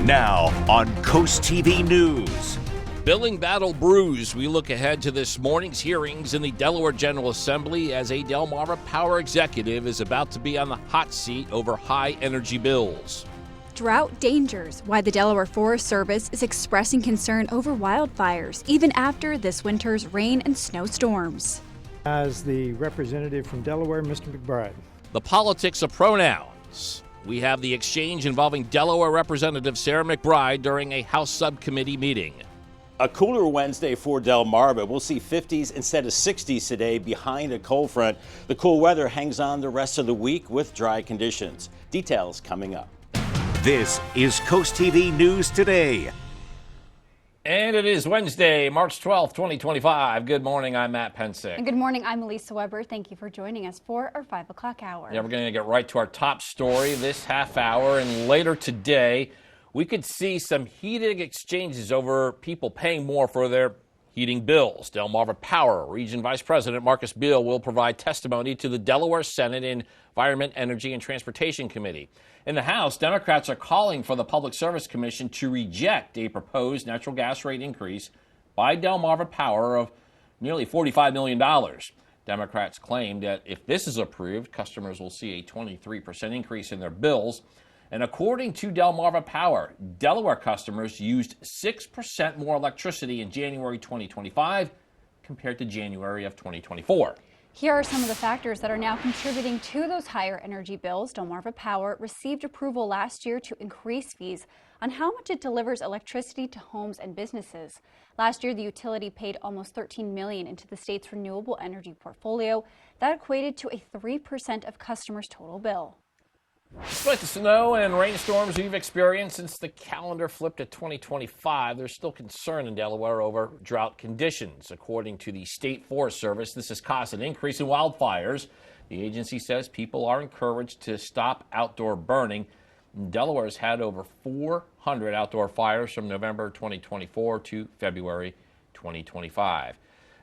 Now on CoastTV News. Billing battle brews. We look ahead to this morning's hearings in the Delaware General Assembly as a Delmarva Power executive is about to be on the hot seat over high energy bills. Drought dangers, why the Delaware Forest Service is expressing concern over wildfires, even after this winter's rain and snowstorms. As the representative from Delaware, Mr. McBride. The politics of pronouns. We have the exchange involving Delaware Representative Sarah McBride during a House subcommittee meeting. A cooler Wednesday for Delmarva. We'll see 50s instead of 60s today behind a cold front. The cool weather hangs on the rest of the week with dry conditions. Details coming up. This is CoastTV News Today. And it is Wednesday, March 12th, 2025. Good morning, I'm Matt Pensick. And good morning, I'm Elisa Weber. Thank you for joining us for our 5 o'clock hour. Yeah, we're going to get right to our top story this half hour. And later today, we could see some heated exchanges over people paying more for their heating bills. Delmarva Power Region Vice President Marcus Beal will provide testimony to the Delaware Senate Environment, Energy, and Transportation Committee. In the House, Democrats are calling for the Public Service Commission to reject a proposed natural gas rate increase by Delmarva Power of nearly $45 million. Democrats claim that if this is approved, customers will see a 23% increase in their bills. And according to Delmarva Power, Delaware customers used 6% more electricity in January 2025 compared to January of 2024. Here are some of the factors that are now contributing to those higher energy bills. Delmarva Power received approval last year to increase fees on how much it delivers electricity to homes and businesses. Last year, the utility paid almost $13 million into the state's renewable energy portfolio. That equated to a 3% of customers' total bill. Despite the snow and rainstorms we've experienced since the calendar flipped to 2025, there's still concern in Delaware over drought conditions. According to the State Forest Service, this has caused an increase in wildfires. The agency says people are encouraged to stop outdoor burning. Delaware's had over 400 outdoor fires from November 2024 to February 2025.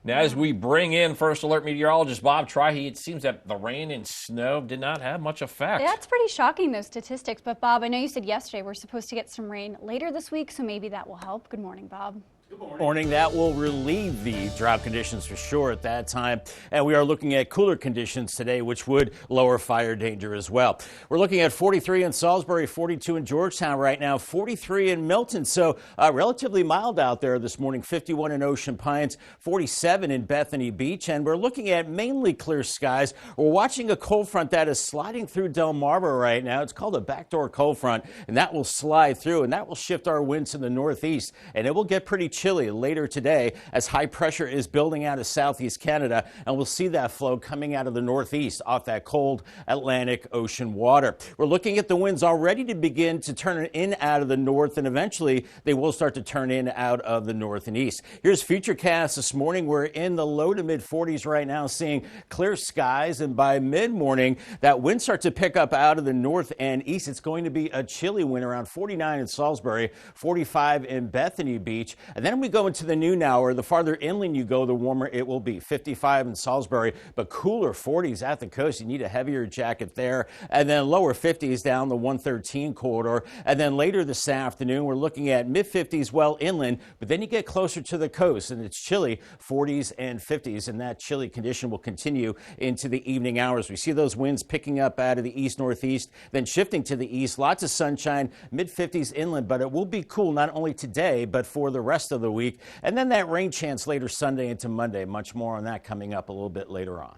Now, as we bring in First Alert meteorologist Bob Trihey, it seems that the rain and snow did not have much effect. That's pretty shocking, those statistics. But, Bob, I know you said yesterday we're supposed to get some rain later this week, so maybe that will help. Good morning, Bob. Good morning. That will relieve the drought conditions for sure at that time. And we are looking at cooler conditions today, which would lower fire danger as well. We're looking at 43 in Salisbury, 42 in Georgetown right now, 43 in Milton. So relatively mild out there this morning, 51 in Ocean Pines, 47 in Bethany Beach. And we're looking at mainly clear skies. We're watching a cold front that is sliding through Delmarva right now. It's called a backdoor cold front, and that will slide through, and that will shift our winds to the northeast. And it will get pretty chilly later today as high pressure is building out of southeast Canada, and we'll see that flow coming out of the northeast off that cold Atlantic Ocean water. We're looking at the winds already to begin to turn in out of the north, and eventually they will start to turn in out of the north and east. Here's Futurecast this morning. We're in the low to mid 40s right now, seeing clear skies, and by mid-morning that wind starts to pick up out of the north and east. It's going to be a chilly wind around 49 in Salisbury, 45 in Bethany Beach, and then we go into the noon hour. The farther inland you go, the warmer it will be. 55 in Salisbury, but cooler 40s at the coast. You need a heavier jacket there. And then lower 50s down the 113 corridor. And then later this afternoon, we're looking at mid 50s well inland, but then you get closer to the coast and it's chilly, 40s and 50s. And that chilly condition will continue into the evening hours. We see those winds picking up out of the east northeast, then shifting to the east. Lots of sunshine, mid 50s inland, but it will be cool not only today, but for the rest of the week. And then that rain chance later Sunday into Monday. Much more on that coming up a little bit later on.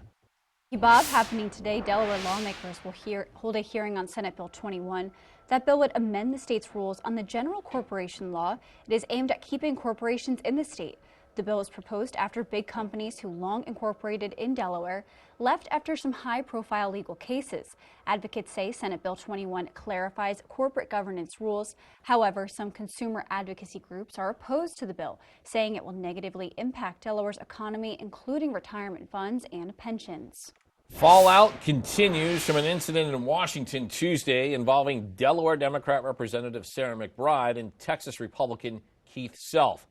Bob, happening today, Delaware lawmakers will hold a hearing on Senate Bill 21. That bill would amend the state's rules on the general corporation law. It is aimed at keeping corporations in the state. The bill is proposed after big companies who long incorporated in Delaware left after some high-profile legal cases. Advocates say Senate Bill 21 clarifies corporate governance rules. However, some consumer advocacy groups are opposed to the bill, saying it will negatively impact Delaware's economy, including retirement funds and pensions. Fallout continues from an incident in Washington Tuesday involving Delaware Democrat Representative Sarah McBride and Texas Republican Keith Self.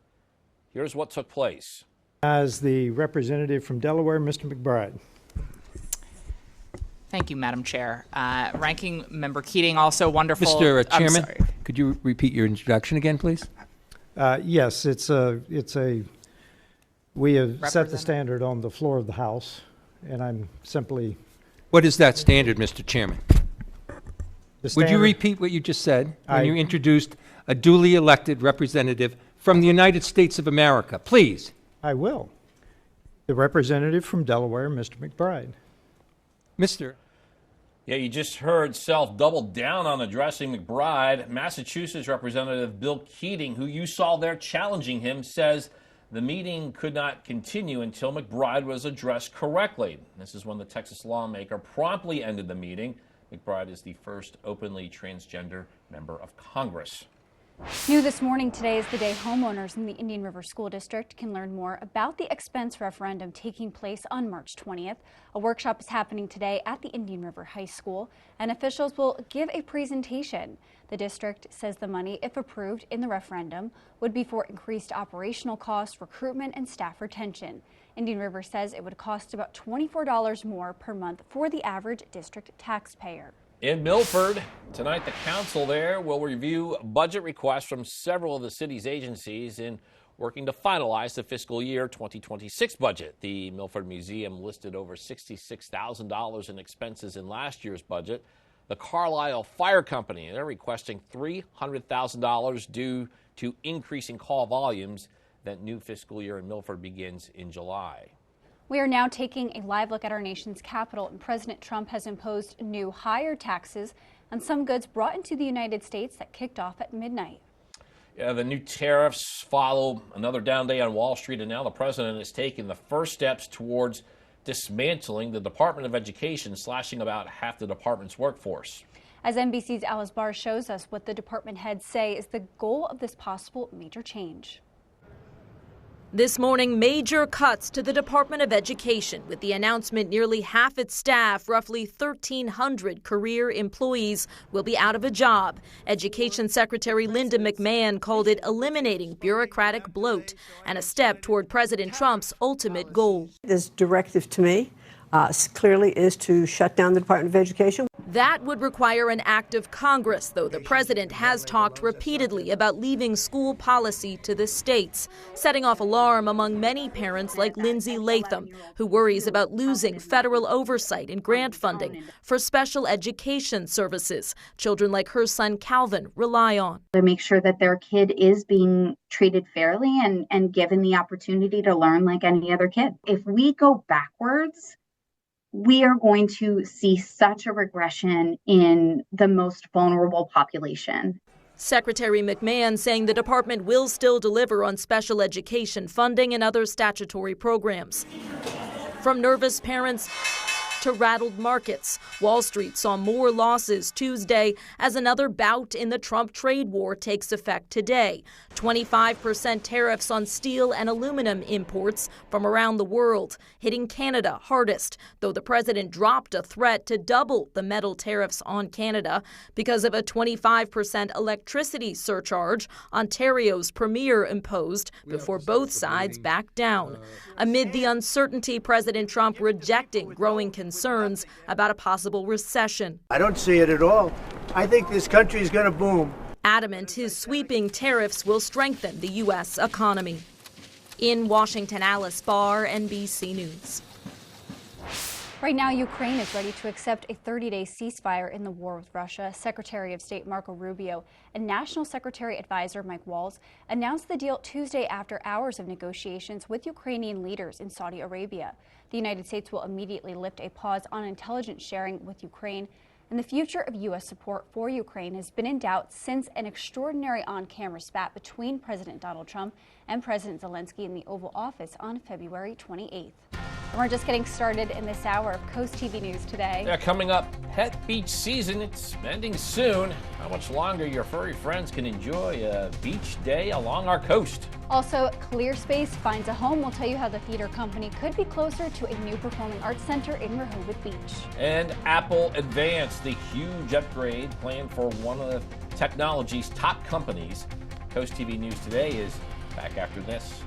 Here's what took place. As the representative from Delaware, Mr. McBride. Thank you, Madam Chair. Ranking Member Keating, also wonderful. Mr. Chairman, Could you repeat your introduction again, please? Yes, we have set the standard on the floor of the House, and I'm simply... What is that standard, Mr. Chairman? Would you repeat what you just said when you introduced a duly elected representative from the United States of America? Please. I will. The representative from Delaware, Mr. McBride. Mr. Yeah, you just heard Self double down on addressing McBride. Massachusetts Representative Bill Keating, who you saw there challenging him, says the meeting could not continue until McBride was addressed correctly. This is when the Texas lawmaker promptly ended the meeting. McBride is the first openly transgender member of Congress. New this morning today is the day homeowners in the Indian River School District can learn more about the expense referendum taking place on March 20th. A workshop is happening today at the Indian River High School, and officials will give a presentation. The district says the money, if approved in the referendum, would be for increased operational costs, recruitment, and staff retention. Indian River says it would cost about $24 more per month for the average district taxpayer. In Milford, tonight the council there will review budget requests from several of the city's agencies in working to finalize the fiscal year 2026 budget. The Milford Museum listed over $66,000 in expenses in last year's budget. The Carlisle Fire Company, they're requesting $300,000 due to increasing call volumes. That new fiscal year in Milford begins in July. We are now taking a live look at our nation's capital, and President Trump has imposed new higher taxes on some goods brought into the United States that kicked off at midnight. Yeah, the new tariffs follow another down day on Wall Street, and now the president is taking the first steps towards dismantling the Department of Education, slashing about half the department's workforce. As NBC's Alice Barr shows us what the department heads say is the goal of this possible major change. This morning, major cuts to the Department of Education, with the announcement nearly half its staff, roughly 1,300 career employees, will be out of a job. Education Secretary Linda McMahon called it eliminating bureaucratic bloat and a step toward President Trump's ultimate goal. This directive to me clearly is to shut down the Department of Education. That would require an act of Congress, though the president has talked repeatedly about leaving school policy to the states, setting off alarm among many parents like Lindsay Latham, who worries about losing federal oversight and grant funding for special education services children like her son Calvin rely on. To make sure that their kid is being treated fairly and given the opportunity to learn like any other kid. If we go backwards, we are going to see such a regression in the most vulnerable population. Secretary McMahon saying the department will still deliver on special education funding and other statutory programs. From nervous parents to rattled markets, Wall Street saw more losses Tuesday as another bout in the Trump trade war takes effect today. 25% tariffs on steel and aluminum imports from around the world, hitting Canada hardest, though the president dropped a threat to double the metal tariffs on Canada because of a 25% electricity surcharge Ontario's premier imposed before both sides backed down. Amid the uncertainty, President Trump rejecting growing concerns about a possible recession. I don't see it at all. I think this country is going to boom. Adamant his sweeping tariffs will strengthen the U.S. economy. In Washington, Alice Barr, NBC News. Right now, Ukraine is ready to accept a 30-day ceasefire in the war with Russia. Secretary of State Marco Rubio and National Secretary Advisor Mike Waltz announced the deal Tuesday after hours of negotiations with Ukrainian leaders in Saudi Arabia. The United States will immediately lift a pause on intelligence sharing with Ukraine, and the future of U.S. support for Ukraine has been in doubt since an extraordinary on-camera spat between President Donald Trump and President Zelensky in the Oval Office on February 28th. And we're just getting started in this hour of CoastTV News today. Yeah, coming up, pet beach season. It's ending soon. How much longer your furry friends can enjoy a beach day along our coast. Also, Clear Space finds a home. We'll tell you how the theater company could be closer to a new performing arts center in Rehoboth Beach. And Apple Advanced, the huge upgrade planned for one of the technology's top companies. CoastTV News Today is back after this.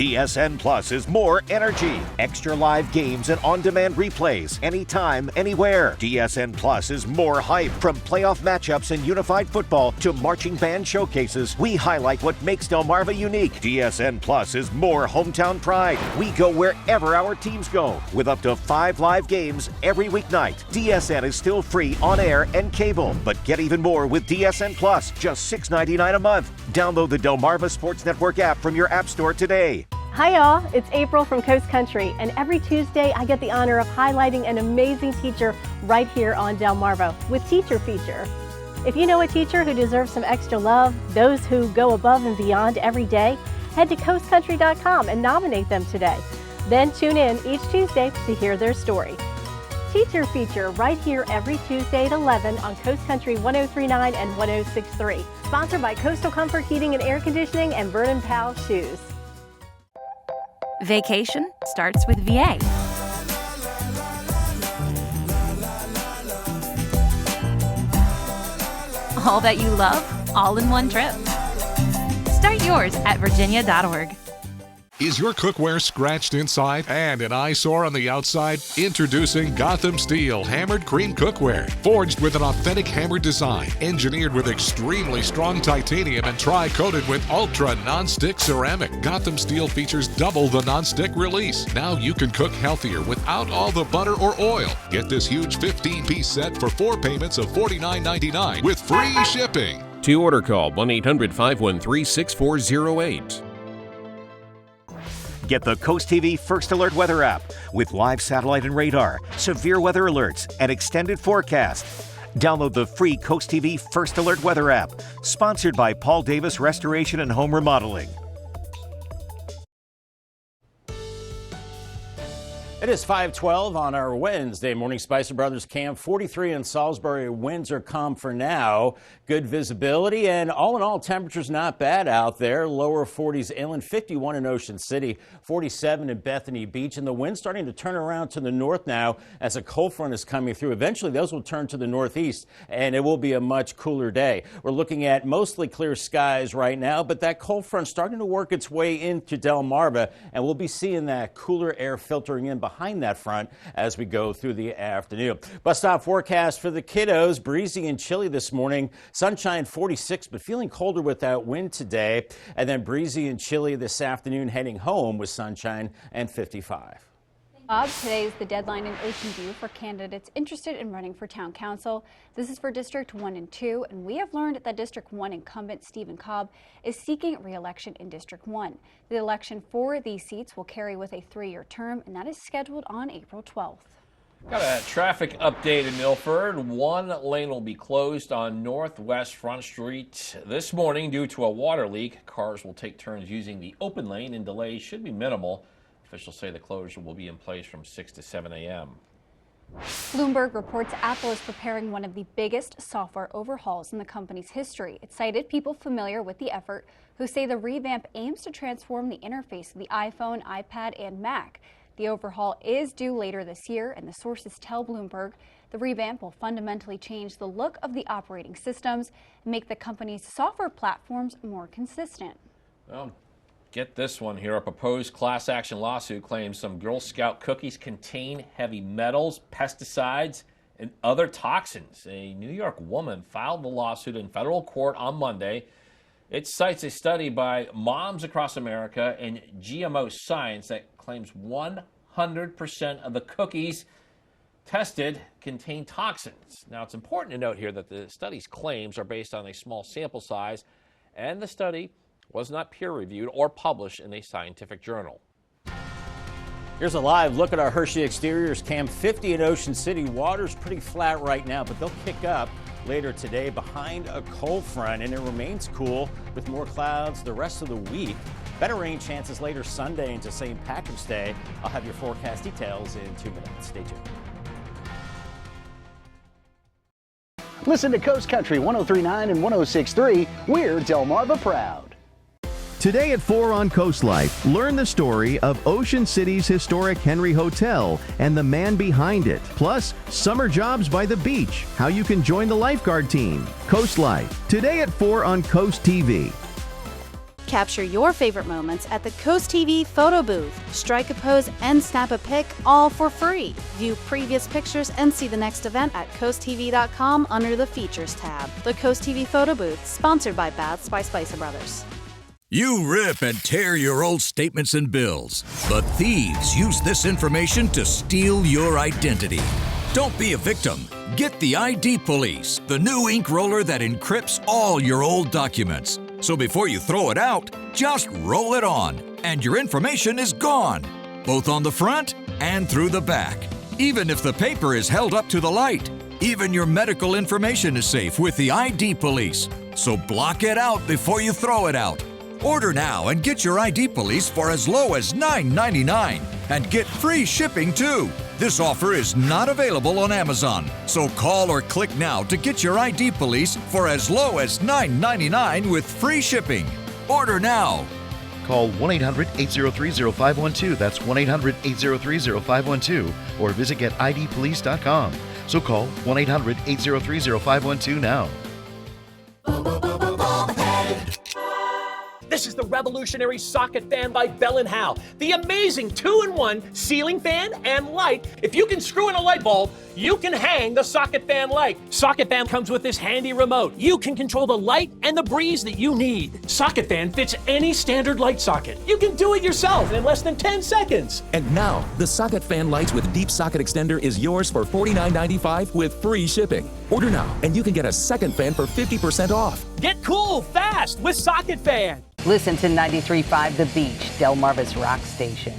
DSN Plus is more energy, extra live games and on-demand replays anytime, anywhere. DSN Plus is more hype. From playoff matchups and unified football to marching band showcases, we highlight what makes Delmarva unique. DSN Plus is more hometown pride. We go wherever our teams go with up to 5 live games every weeknight. DSN is still free on air and cable, but get even more with DSN Plus, just $6.99 a month. Download the Delmarva Sports Network app from your app store today. Hi y'all, it's April from Coast Country, and every Tuesday I get the honor of highlighting an amazing teacher right here on Delmarva with Teacher Feature. If you know a teacher who deserves some extra love, those who go above and beyond every day, head to coastcountry.com and nominate them today. Then tune in each Tuesday to hear their story. Teacher Feature right here every Tuesday at 11 on Coast Country 103.9 and 106.3. Sponsored by Coastal Comfort Heating and Air Conditioning and Vernon Powell Shoes. Vacation starts with VA. All that you love, all in one trip. Start yours at virginia.org. Is your cookware scratched inside and an eyesore on the outside? Introducing Gotham Steel Hammered Cream Cookware. Forged with an authentic hammered design, engineered with extremely strong titanium and tri-coated with ultra non-stick ceramic. Gotham Steel features double the non-stick release. Now you can cook healthier without all the butter or oil. Get this huge 15-piece set for 4 payments of $49.99 with free shipping. To order, call 1-800-513-6408. Get the CoastTV First Alert Weather app with live satellite and radar, severe weather alerts, and extended forecast. Download the free CoastTV First Alert Weather app, sponsored by Paul Davis Restoration and Home Remodeling. It is 5:12 on our Wednesday morning. Spicer Brothers Camp 43 in Salisbury. Winds are calm for now. Good visibility, and all in all, temperatures not bad out there. Lower 40s inland, 51 in Ocean City, 47 in Bethany Beach, and the wind starting to turn around to the north now as a cold front is coming through. Eventually, those will turn to the northeast, and it will be a much cooler day. We're looking at mostly clear skies right now, but that cold front starting to work its way into Delmarva, and we'll be seeing that cooler air filtering in behind that front as we go through the afternoon. Bus stop forecast for the kiddos. Breezy and chilly this morning. Sunshine 46, but feeling colder with that wind today. And then breezy and chilly this afternoon, heading home with sunshine and 55. Bob, today is the deadline in Ocean View for candidates interested in running for town council. This is for District 1 and 2, and we have learned that District 1 incumbent Stephen Cobb is seeking re-election in District 1. The election for these seats will carry with a 3-year term, and that is scheduled on April 12th. Got a traffic update in Milford. One lane will be closed on Northwest Front Street this morning due to a water leak. Cars will take turns using the open lane, and delays should be minimal. Officials say the closure will be in place from 6 to 7 a.m. Bloomberg reports Apple is preparing one of the biggest software overhauls in the company's history. It cited people familiar with the effort who say the revamp aims to transform the interface of the iPhone, iPad, and Mac. The overhaul is due later this year, and the sources tell Bloomberg the revamp will fundamentally change the look of the operating systems and make the company's software platforms more consistent. Well, get this one here. A proposed class action lawsuit claims some Girl Scout cookies contain heavy metals, pesticides, and other toxins. A New York woman filed the lawsuit in federal court on Monday. It cites a study by Moms Across America and GMO Science that claims 100% of the cookies tested contain toxins. Now, it's important to note here that the study's claims are based on a small sample size, and the study was not peer-reviewed or published in a scientific journal. Here's a live look at our Hershey exteriors. Camp 50 in Ocean City. Water's pretty flat right now, but they'll kick up later today behind a cold front, and it remains cool with more clouds the rest of the week. Better rain chances later Sunday into St. Patrick's Day. I'll have your forecast details in 2 minutes. Stay tuned. Listen to Coast Country 103.9 and 106.3. We're Delmarva proud. Today at 4 on Coast Life, learn the story of Ocean City's historic Henry Hotel and the man behind it. Plus, summer jobs by the beach, how you can join the lifeguard team. Coast Life, today at 4 on Coast TV. Capture your favorite moments at the CoastTV photo booth. Strike a pose and snap a pic, all for free. View previous pictures and see the next event at coasttv.com under the Features tab. The CoastTV photo booth, sponsored by Baths by Spicer Brothers. You rip and tear your old statements and bills, but thieves use this information to steal your identity. Don't be a victim. Get the ID Police, the new ink roller that encrypts all your old documents. So before you throw it out, just roll it on, and your information is gone, both on the front and through the back. Even if the paper is held up to the light, even your medical information is safe with the ID Police. So block it out before you throw it out. Order now and get your ID Police for as low as $9.99 and get free shipping too. This offer is not available on Amazon, so call or click now to get your ID Police for as low as $9.99 with free shipping. Order now. Call 1-800-803-0512. That's 1-800-803-0512. Or visit getidpolice.com. So call 1-800-803-0512 now. This is the revolutionary socket fan by Bell & Howell. The amazing 2-in-1 ceiling fan and light. If you can screw in a light bulb, you can hang the socket fan light. Socket fan comes with this handy remote. You can control the light and the breeze that you need. Socket fan fits any standard light socket. You can do it yourself in less than 10 seconds. And now, the socket fan lights with deep socket extender is yours for $49.95 with free shipping. Order now, and you can get a second fan for 50% off. Get cool fast with Socket Fan. Listen to 93.5 The Beach, Delmarva's rock station.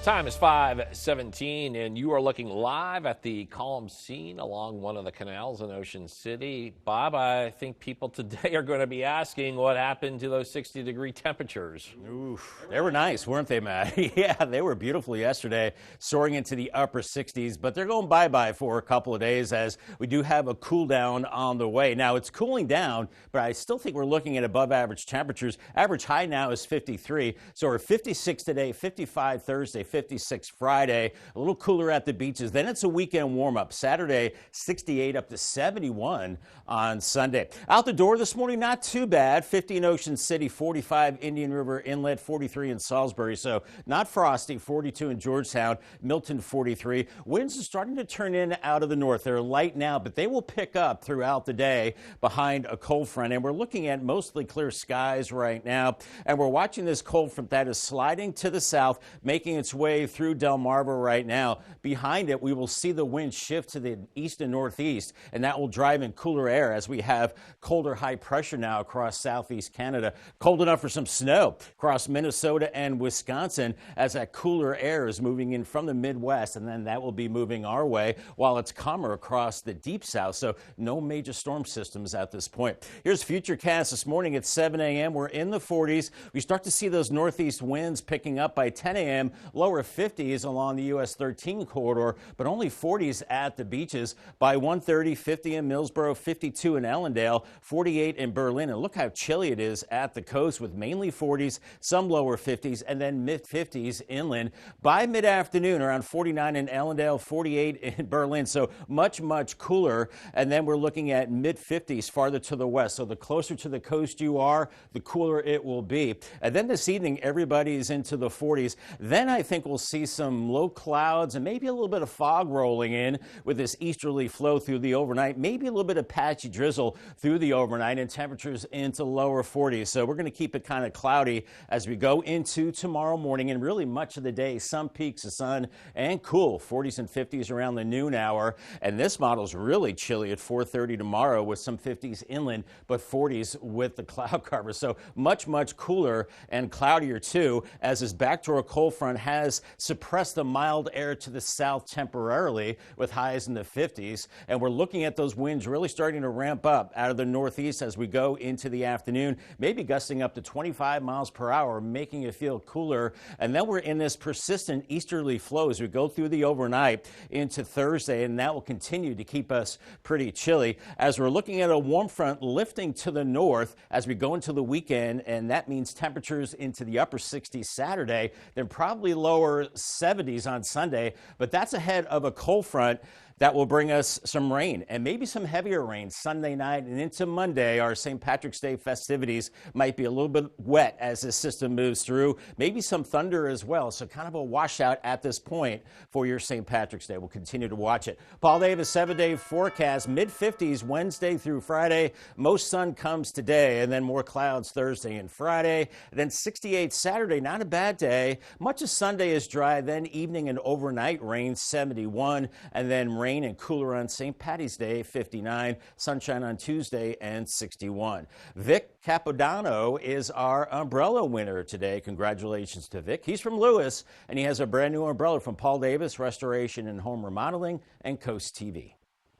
Time is 5:17, and you are looking live at the calm scene along one of the canals in Ocean City. Bob, I think people today are going to be asking what happened to those 60-degree temperatures. Oof, they were nice, weren't they, Matt? Yeah, they were beautiful yesterday, soaring into the upper 60s, but they're going bye-bye for a couple of days as we do have a cool down on the way. Now, it's cooling down, but I still think we're looking at above average temperatures. Average high now is 53, so we're 56 today, 55 Thursday, 56 Friday, a little cooler at the beaches. Then it's a weekend warm-up. Saturday, 68 up to 71 on Sunday. Out the door this morning, not too bad. 50 in Ocean City, 45 Indian River Inlet, 43 in Salisbury. So not frosty, 42 in Georgetown, Milton 43. Winds are starting to turn in out of the north. They're light now, but they will pick up throughout the day behind a cold front. And we're looking at mostly clear skies right now. And we're watching this cold front that is sliding to the south, making its way through Delmarva right now. Behind it, we will see the wind shift to the east and northeast, and that will drive in cooler air as we have colder high pressure now across southeast Canada. Cold enough for some snow across Minnesota and Wisconsin as that cooler air is moving in from the Midwest, and then that will be moving our way while it's calmer across the deep south. So no major storm systems at this point. Here's Futurecast this morning at 7 a.m. We're in the 40s. We start to see those northeast winds picking up by 10 a.m. Lower 50s along the US 13 corridor, but only 40s at the beaches. By 1:30, 50 in Millsboro, 52 in Ellendale, 48 in Berlin. And look how chilly it is at the coast with mainly 40s, some lower 50s, and then mid-50s inland. By mid-afternoon, around 49 in Ellendale, 48 in Berlin. So much, much cooler. And then we're looking at mid-50s farther to the west. So the closer to the coast you are, the cooler it will be. And then this evening, everybody's into the 40s. Then I think we'll see some low clouds and maybe a little bit of fog rolling in with this easterly flow through the overnight, maybe a little bit of patchy drizzle through the overnight, and temperatures into lower 40s. So we're going to keep it kind of cloudy as we go into tomorrow morning, and really much of the day, some peaks of sun and cool, 40s and 50s around the noon hour. And this model's really chilly at 4:30 tomorrow with some 50s inland, but 40s with the cloud cover. So much, much cooler and cloudier too, as this backdoor cold front has suppressed the mild air to the south temporarily with highs in the 50s. And we're looking at those winds really starting to ramp up out of the northeast as we go into the afternoon, maybe gusting up to 25 miles per hour, making it feel cooler. And then we're in this persistent easterly flow as we go through the overnight into Thursday, and that will continue to keep us pretty chilly as we're looking at a warm front lifting to the north as we go into the weekend. And that means temperatures into the upper 60s Saturday, then probably lower 70s on Sunday, but that's ahead of a cold front That will bring us some rain and maybe some heavier rain Sunday night and into Monday. Our St. Patrick's Day festivities might be a little bit wet as this system moves through. Maybe some thunder as well. So kind of a washout at this point for your St. Patrick's Day. We'll continue to watch it. Paul Davis 7-day forecast, mid-50s Wednesday through Friday. Most sun comes today and then more clouds Thursday and Friday. Then 68 Saturday, not a bad day. Much of Sunday is dry. Then evening and overnight rain 71 and then rain and cooler on St. Patty's Day, 59, sunshine on Tuesday, and 61. Vic Capodanno is our umbrella winner today. Congratulations to Vic. He's from Lewis, and he has a brand new umbrella from Paul Davis, Restoration and Home Remodeling, and Coast TV.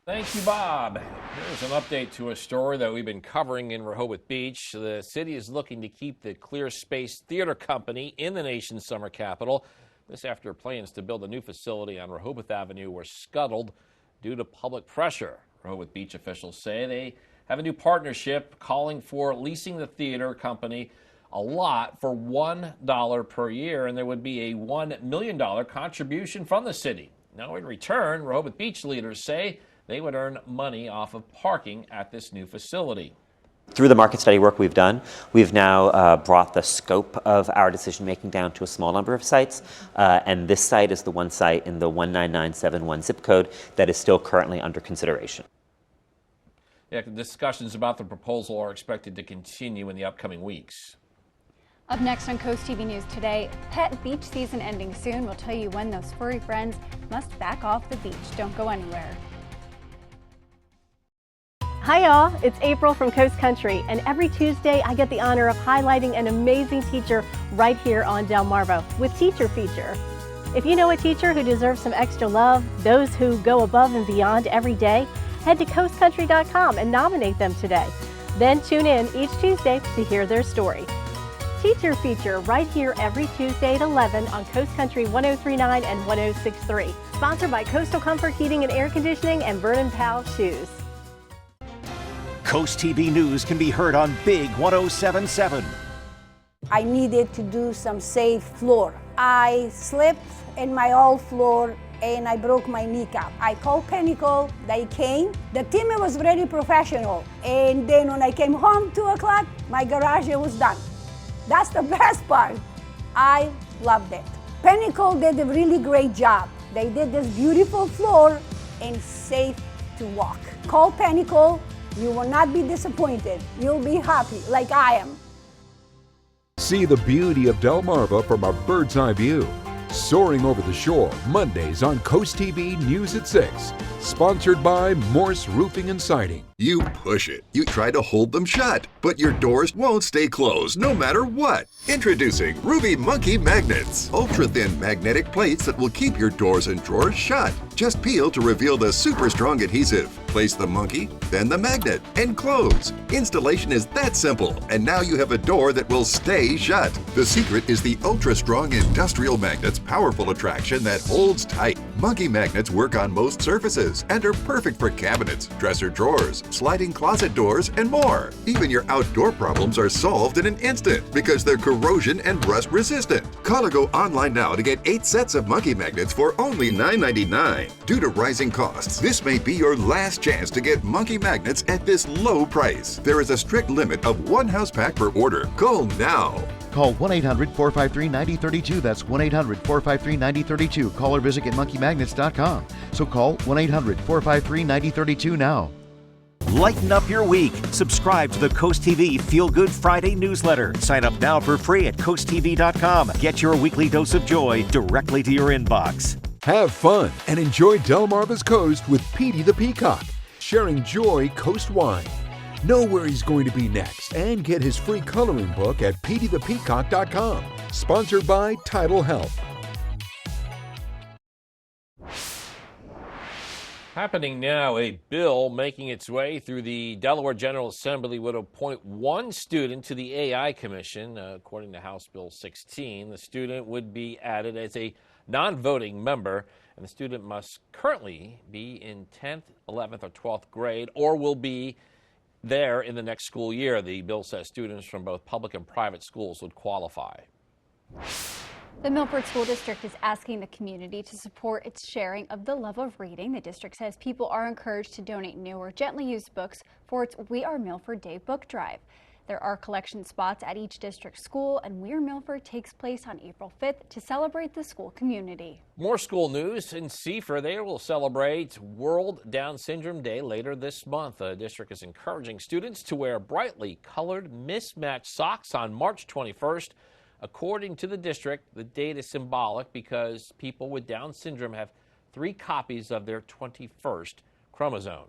Thank you, Bob. Here's an update to a story that we've been covering in Rehoboth Beach. The city is looking to keep the Clear Space Theater Company in the nation's summer capital. This after plans to build a new facility on Rehoboth Avenue were scuttled due to public pressure. Rehoboth Beach officials say they have a new partnership calling for leasing the theater company a lot for $1 per year, and there would be a $1 million contribution from the city. Now, in return, Rehoboth Beach leaders say they would earn money off of parking at this new facility. Through the market study work we've done, we've now brought the scope of our decision-making down to a small number of sites, and this site is the one site in the 19971 zip code that is still currently under consideration. Yeah, discussions about the proposal are expected to continue in the upcoming weeks. Up next on Coast TV News today, pet beach season ending soon. We'll tell you when those furry friends must back off the beach. Don't go anywhere. Hi y'all, it's April from Coast Country, and every Tuesday I get the honor of highlighting an amazing teacher right here on Delmarva with Teacher Feature. If you know a teacher who deserves some extra love, those who go above and beyond every day, head to coastcountry.com and nominate them today. Then tune in each Tuesday to hear their story. Teacher Feature right here every Tuesday at 11 on Coast Country 103.9 and 106.3. Sponsored by Coastal Comfort Heating and Air Conditioning and Vernon Powell Shoes. Coast TV News can be heard on Big 107.7. I needed to do some safe floor. I slipped in my old floor and I broke my kneecap. I called Pinnacle, they came. The team was very professional. And then when I came home 2 o'clock, my garage was done. That's the best part. I loved it. Pinnacle did a really great job. They did this beautiful floor and safe to walk. Call Pinnacle. You will not be disappointed. You'll be happy, like I am. See the beauty of Delmarva from a bird's eye view. Soaring over the shore, Mondays on Coast TV News at 6. Sponsored by Morse Roofing and Siding. You push it. You try to hold them shut, but your doors won't stay closed no matter what. Introducing Ruby Monkey Magnets. Ultra-thin magnetic plates that will keep your doors and drawers shut. Just peel to reveal the super strong adhesive. Place the monkey, then the magnet, and close. Installation is that simple, and now you have a door that will stay shut. The secret is the ultra-strong industrial magnet's powerful attraction that holds tight. Monkey magnets work on most surfaces and are perfect for cabinets, dresser drawers, sliding closet doors, and more. Even your outdoor problems are solved in an instant because they're corrosion and rust resistant. Call or go online now to get 8 sets of monkey magnets for only $9.99. Due to rising costs, this may be your last chance to get monkey magnets at this low price. There is a strict limit of 1 house pack per order. Call now. Call 1-800-453-9032. That's 1-800-453-9032. Call or visit getmonkeymagnets.com. So call 1-800-453-9032 now. Lighten up your week. Subscribe to the Coast TV Feel Good Friday newsletter. Sign up now for free at coasttv.com. Get your weekly dose of joy directly to your inbox. Have fun and enjoy Delmarva's coast with Petey the Peacock, sharing joy coastwide. Know where he's going to be next and get his free coloring book at peteythepeacock.com. Sponsored by Tidal Health. Happening now, a bill making its way through the Delaware General Assembly would appoint 1 student to the AI Commission. According to House Bill 16, the student would be added as a non-voting member, and the student must currently be in 10th, 11th, or 12th grade, or will be there in the next school year. The bill says students from both public and private schools would qualify. The Milford School District is asking the community to support its sharing of the love of reading. The district says people are encouraged to donate new or gently used books for its We Are Milford Day book drive. There are collection spots at each district school, and We Are Milford takes place on April 5th to celebrate the school community. More school news in Seaford. They will celebrate World Down Syndrome Day later this month. The district is encouraging students to wear brightly colored mismatched socks on March 21st. According to the district, the date is symbolic because people with Down syndrome have 3 copies of their 21st chromosome.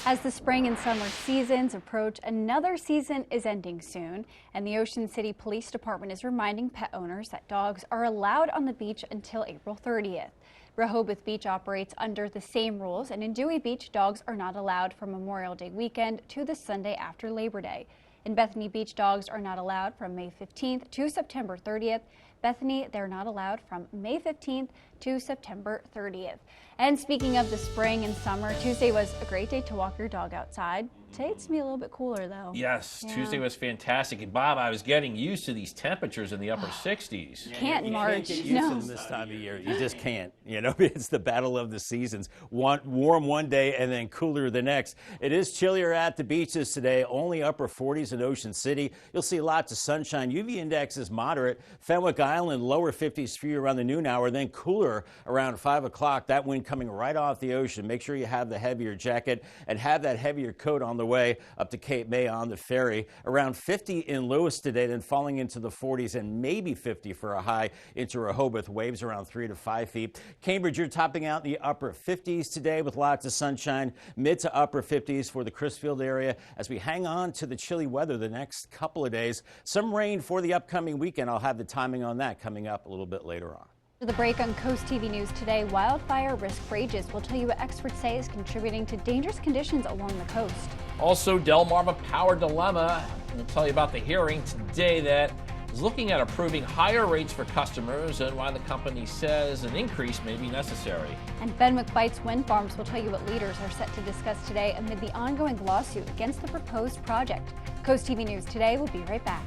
As the spring and summer seasons approach, another season is ending soon, and the Ocean City Police Department is reminding pet owners that dogs are allowed on the beach until April 30th. Rehoboth Beach operates under the same rules, and in Dewey Beach, dogs are not allowed from Memorial Day weekend to the Sunday after Labor Day. In Bethany Beach, dogs are not allowed from May 15th to September 30th. Bethany, they're not allowed from May 15th to September 30th. And speaking of the spring and summer, Tuesday was a great day to walk your dog outside. Today it's going to be a little bit cooler, though. Yes, Yeah. Tuesday was fantastic. And Bob, I was getting used to these temperatures in the upper 60s. You Can't get March. used to them this time of year. You just can't. You know, it's the battle of the seasons. Warm one day and then cooler the next. It is chillier at the beaches today. Only upper 40s in Ocean City. You'll see lots of sunshine. UV index is moderate. Fenwick Island, lower 50s for you around the noon hour, then cooler around 5 o'clock. That wind coming right off the ocean. Make sure you have the heavier jacket and have that heavier coat on the way up to Cape May on the ferry. Around 50 in Lewis today, then falling into the 40s and maybe 50 for a high into Rehoboth. Waves around 3 to 5 feet. Cambridge, you're topping out the upper 50s today with lots of sunshine. Mid to upper 50s for the Crisfield area as we hang on to the chilly weather the next couple of days. Some rain for the upcoming weekend. I'll have the timing on that coming up a little bit later on. For the break on Coast TV News today, wildfire risk rages. We'll tell you what experts say is contributing to dangerous conditions along the coast. Also, Delmarva Power Dilemma. We'll tell you about the hearing today that is looking at approving higher rates for customers and why the company says an increase may be necessary. And Fenwick Bites Wind Farms will tell you what leaders are set to discuss today amid the ongoing lawsuit against the proposed project. Coast TV News today will be right back.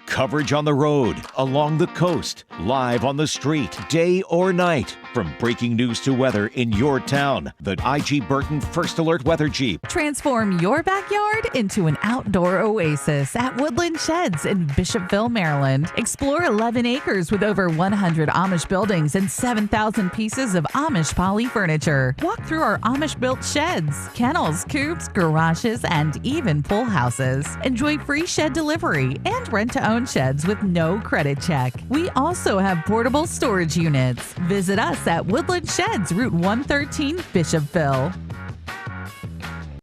Coverage on the road, along the coast, live on the street, day or night. From breaking news to weather in your town, the IG Burton First Alert Weather Jeep. Transform your backyard into an outdoor oasis at Woodland Sheds in Bishopville, Maryland. Explore 11 acres with over 100 Amish buildings and 7,000 pieces of Amish poly furniture. Walk through our Amish-built sheds, kennels, coops, garages, and even pool houses. Enjoy free shed delivery and rent-to-own sheds with no credit check. We also have portable storage units. Visit us at Woodland Sheds, Route 113, Bishopville.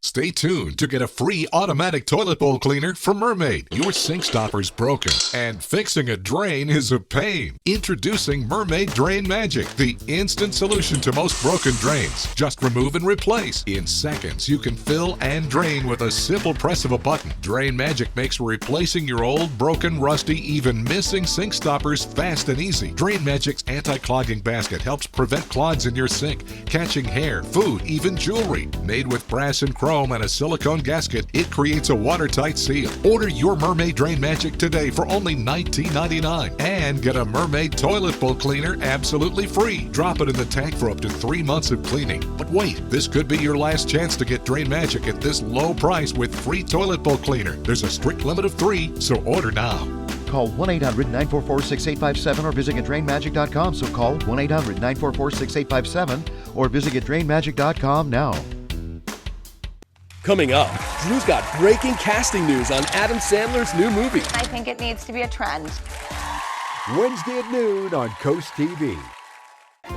Stay tuned to get a free automatic toilet bowl cleaner from Mermaid. Your sink stopper's broken, and fixing a drain is a pain. Introducing Mermaid Drain Magic, the instant solution to most broken drains. Just remove and replace. In seconds, you can fill and drain with a simple press of a button. Drain Magic makes replacing your old, broken, rusty, even missing sink stoppers fast and easy. Drain Magic's anti-clogging basket helps prevent clogs in your sink, catching hair, food, even jewelry. Made with brass and chrome and a silicone gasket, it creates a watertight seal. Order your Mermaid Drain Magic today for only $19.99 and get a Mermaid toilet bowl cleaner absolutely free. Drop it in the tank for up to 3 months of cleaning. But wait, this could be your last chance to get Drain Magic at this low price with free toilet bowl cleaner. There's a strict limit of 3, so order now. Call 1-800-944-6857 or visit GetDrainMagic.com. So call 1-800-944-6857 or visit GetDrainMagic.com now. Coming up, Drew's got breaking casting news on Adam Sandler's new movie. I think it needs to be a trend. Wednesday at noon on Coast TV.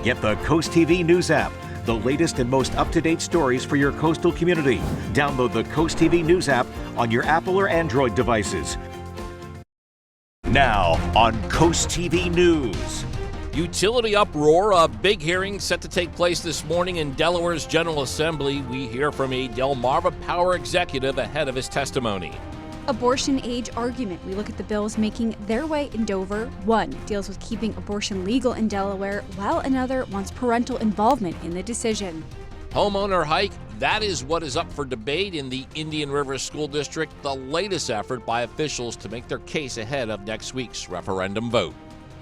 Get the Coast TV News app, the latest and most up-to-date stories for your coastal community. Download the Coast TV News app on your Apple or Android devices. Now on Coast TV News. Utility uproar, a big hearing set to take place this morning in Delaware's General Assembly. We hear from a Delmarva Power executive ahead of his testimony. Abortion age argument. We look at the bills making their way in Dover. One deals with keeping abortion legal in Delaware, while another wants parental involvement in the decision. Homeowner hike, that is what is up for debate in the Indian River School District, the latest effort by officials to make their case ahead of next week's referendum vote.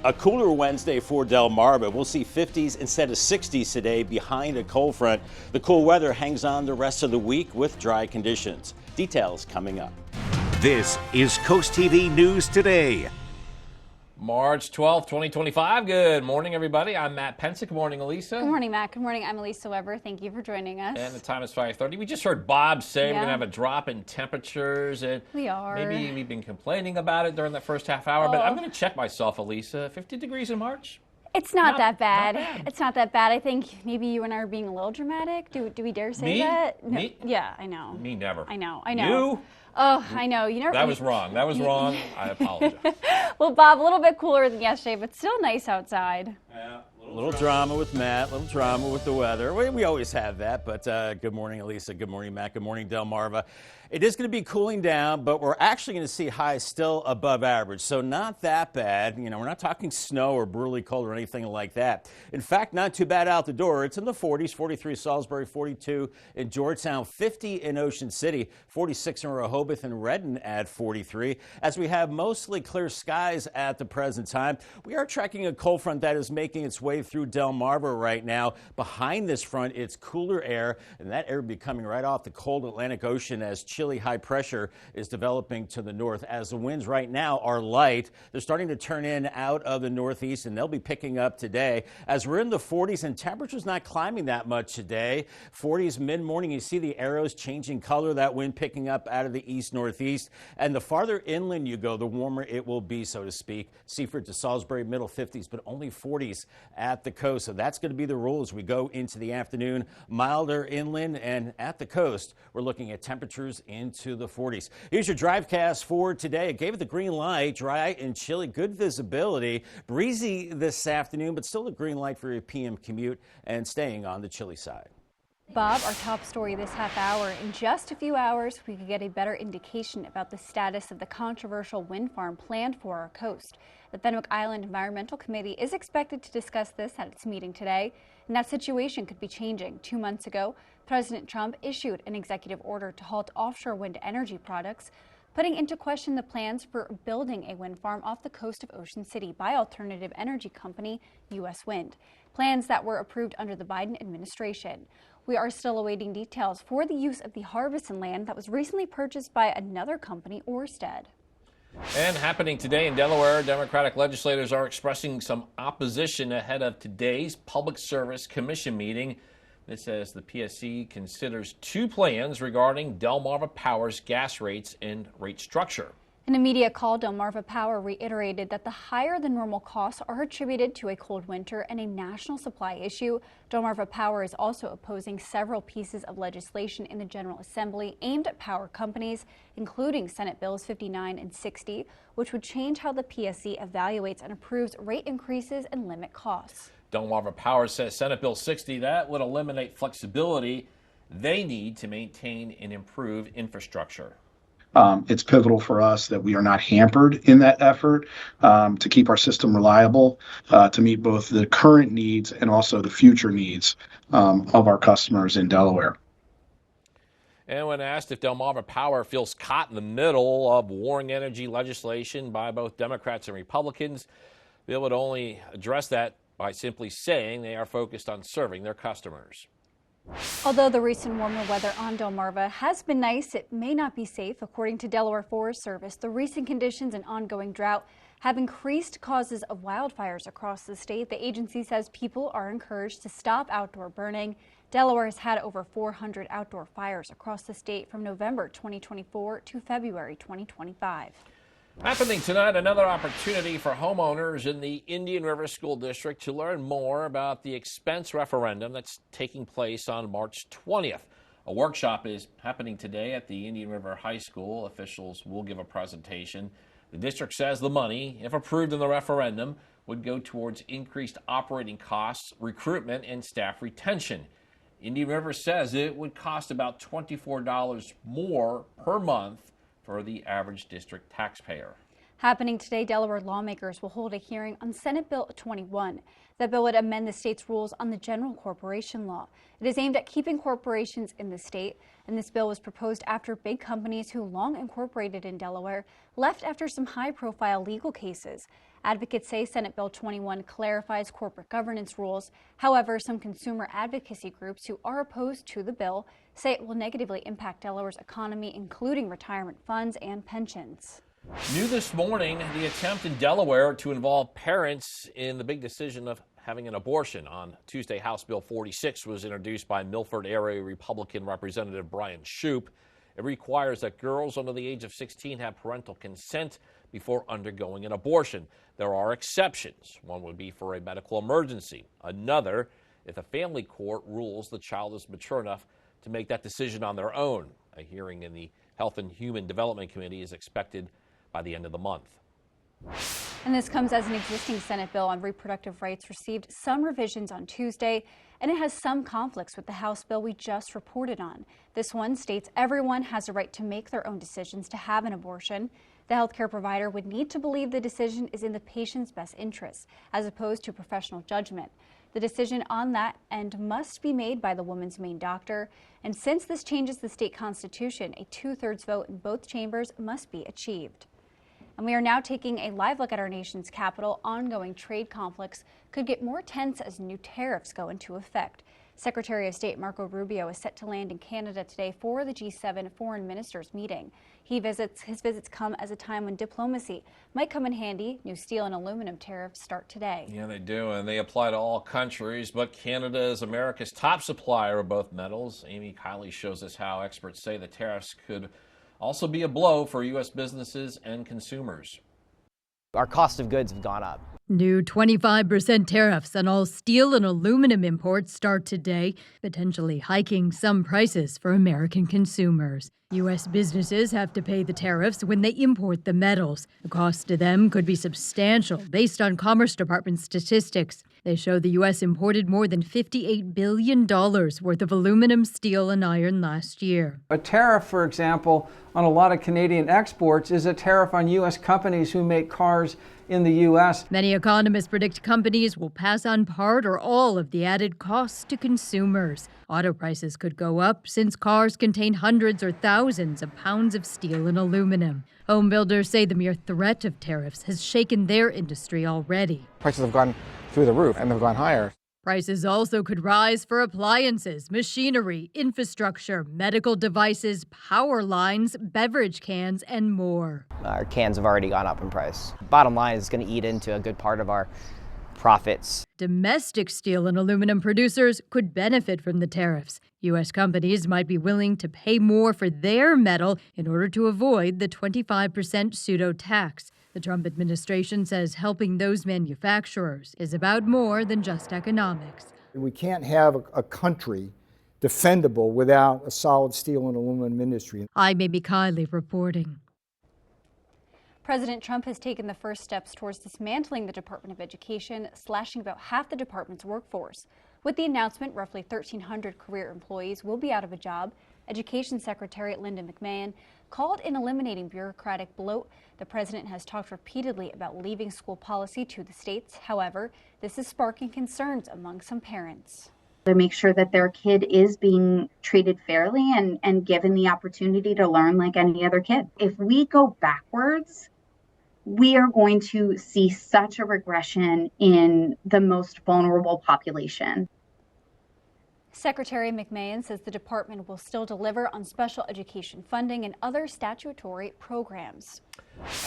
A cooler Wednesday for Delmarva. We'll see 50s instead of 60s today behind a cold front. The cool weather hangs on the rest of the week with dry conditions. Details coming up. This is Coast TV News Today. March 12th, 2025. Good morning, everybody. I'm Matt Pensick. Good morning, Elisa. Good morning, Matt. Good morning. I'm Elisa Weber. Thank you for joining us. And the time is 5:30. We just heard Bob say we're going to Yeah. have a drop in temperatures. And We are. Maybe we've been complaining about it during that first half hour, but I'm going to check myself, Elisa. 50 degrees in March? It's not that bad. It's not that bad. I think maybe you and I are being a little dramatic. Do we dare say Me? that? No. Me? Yeah, I know. Me never. I know. I know. You? Oh, I know. You never. That was wrong. That was wrong. I apologize. Well, Bob, a little bit cooler than yesterday, but still nice outside. A little drama with Matt, a little drama with the weather. We always have that, but good morning, Elisa. Good morning, Matt. Good morning, Delmarva. It is going to be cooling down, but we're actually going to see highs still above average, so not that bad. You know, we're not talking snow or brutally cold or anything like that. In fact, not too bad out the door. It's in the 40s, 43 Salisbury, 42 in Georgetown, 50 in Ocean City, 46 in Rehoboth and Redden at 43. As we have mostly clear skies at the present time, we are tracking a cold front that is making its way through Delmarva right now. Behind this front, it's cooler air, and that air will be coming right off the cold Atlantic Ocean as chilly high pressure is developing to the north. As the winds right now are light, they're starting to turn in out of the northeast, and they'll be picking up today. As we're in the 40s, and temperatures not climbing that much today. 40s mid-morning, you see the arrows changing color, that wind picking up out of the east-northeast. And the farther inland you go, the warmer it will be, so to speak. Seaford to Salisbury, middle 50s, but only 40s at the coast. So that's going to be the rule as we go into the afternoon. Milder inland, and at the coast, we're looking at temperatures into the 40s. Here's your drivecast for today. It gave it the green light, dry and chilly, good visibility, breezy this afternoon, but still a green light for your PM commute and staying on the chilly side. Bob, our top story this half hour. In just a few hours, we could get a better indication about the status of the controversial wind farm planned for our coast. The Fenwick Island Environmental Committee is expected to discuss this at its meeting today, and that situation could be changing. 2 months ago, President Trump issued an executive order to halt offshore wind energy products, putting into question the plans for building a wind farm off the coast of Ocean City by alternative energy company U.S. Wind, plans that were approved under the Biden administration. We are still awaiting details for the use of the Harveston land that was recently purchased by another company, Orsted. And happening today in Delaware, Democratic legislators are expressing some opposition ahead of today's Public Service Commission meeting. This as the PSC considers two plans regarding Delmarva Power's gas rates and rate structure. In a media call, Delmarva Power reiterated that the higher than normal costs are attributed to a cold winter and a national supply issue. Delmarva Power is also opposing several pieces of legislation in the General Assembly aimed at power companies, including Senate Bills 59 and 60, which would change how the PSC evaluates and approves rate increases and limit costs. Delmarva Power says Senate Bill 60, that would eliminate flexibility they need to maintain and improve infrastructure. It's pivotal for us that we are not hampered in that effort to keep our system reliable, to meet both the current needs and also the future needs of our customers in Delaware. And when asked if Delmarva Power feels caught in the middle of warring energy legislation by both Democrats and Republicans, Bill would only address that by simply saying they are focused on serving their customers. Although the recent warmer weather on Delmarva has been nice, it may not be safe. According to Delaware Forest Service, the recent conditions and ongoing drought have increased causes of wildfires across the state. The agency says people are encouraged to stop outdoor burning. Delaware has had over 400 outdoor fires across the state from November 2024 to February 2025. Happening tonight, another opportunity for homeowners in the Indian River School District to learn more about the expense referendum that's taking place on March 20th. A workshop is happening today at the Indian River High School. Officials will give a presentation. The district says the money, if approved in the referendum, would go towards increased operating costs, recruitment, and staff retention. Indian River says it would cost about $24 more per month for the average district taxpayer. Happening today, Delaware lawmakers will hold a hearing on Senate Bill 21. That bill would amend the state's rules on the general corporation law. It is aimed at keeping corporations in the state, and this bill was proposed after big companies who long incorporated in Delaware left after some high-profile legal cases. Advocates say Senate Bill 21 clarifies corporate governance rules. However, some consumer advocacy groups who are opposed to the bill say it will negatively impact Delaware's economy, including retirement funds and pensions. New this morning, the attempt in Delaware to involve parents in the big decision of having an abortion. On Tuesday, House Bill 46 was introduced by Milford area Republican Representative Brian Shoup. It requires that girls under the age of 16 have parental consent before undergoing an abortion. There are exceptions. One would be for a medical emergency. Another, if a family court rules the child is mature enough to make that decision on their own. A hearing in the Health and Human Development Committee is expected by the end of the month. And this comes as an existing Senate bill on reproductive rights received some revisions on Tuesday, and it has some conflicts with the House bill we just reported on. This one states everyone has a right to make their own decisions to have an abortion. The healthcare provider would need to believe the decision is in the patient's best interest, as opposed to professional judgment. The decision on that end must be made by the woman's main doctor, and since this changes the state constitution, a 2/3 vote in both chambers must be achieved. And we are now taking a live look at our nation's capital. Ongoing trade conflicts could get more tense as new tariffs go into effect. Secretary of State Marco Rubio is set to land in Canada today for the G7 foreign ministers meeting. His visits come as a time when diplomacy might come in handy. New steel and aluminum tariffs start today. Yeah, they do, and they apply to all countries, but Canada is America's top supplier of both metals. Amy Kiley shows us how experts say the tariffs could also be a blow for U.S. businesses and consumers. Our cost of goods have gone up. New 25% tariffs on all steel and aluminum imports start today, potentially hiking some prices for American consumers. U.S. businesses have to pay the tariffs when they import the metals. The cost to them could be substantial based on Commerce Department statistics. They show the U.S. imported more than $58 billion worth of aluminum, steel, and iron last year. A tariff, for example, on a lot of Canadian exports is a tariff on U.S. companies who make cars in the U.S. Many economists predict companies will pass on part or all of the added costs to consumers. Auto prices could go up since cars contain hundreds or thousands of pounds of steel and aluminum. Home builders say the mere threat of tariffs has shaken their industry already. Prices have gone through the roof and they've gone higher. Prices also could rise for appliances, machinery, infrastructure, medical devices, power lines, beverage cans, and more. Our cans have already gone up in price. Bottom line is going to eat into a good part of our profits. Domestic steel and aluminum producers could benefit from the tariffs. U.S. companies might be willing to pay more for their metal in order to avoid the 25% pseudo tax. The Trump administration says helping those manufacturers is about more than just economics. We can't have a country defendable without a solid steel and aluminum industry. I'm Amy Kiley reporting. President Trump has taken the first steps towards dismantling the Department of Education, slashing about half the department's workforce. With the announcement, roughly 1,300 career employees will be out of a job. Education Secretary Linda McMahon called in eliminating bureaucratic bloat. The president has talked repeatedly about leaving school policy to the states. However, this is sparking concerns among some parents. To make sure that their kid is being treated fairly and given the opportunity to learn like any other kid. If we go backwards, we are going to see such a regression in the most vulnerable population. Secretary McMahon says the department will still deliver on special education funding and other statutory programs.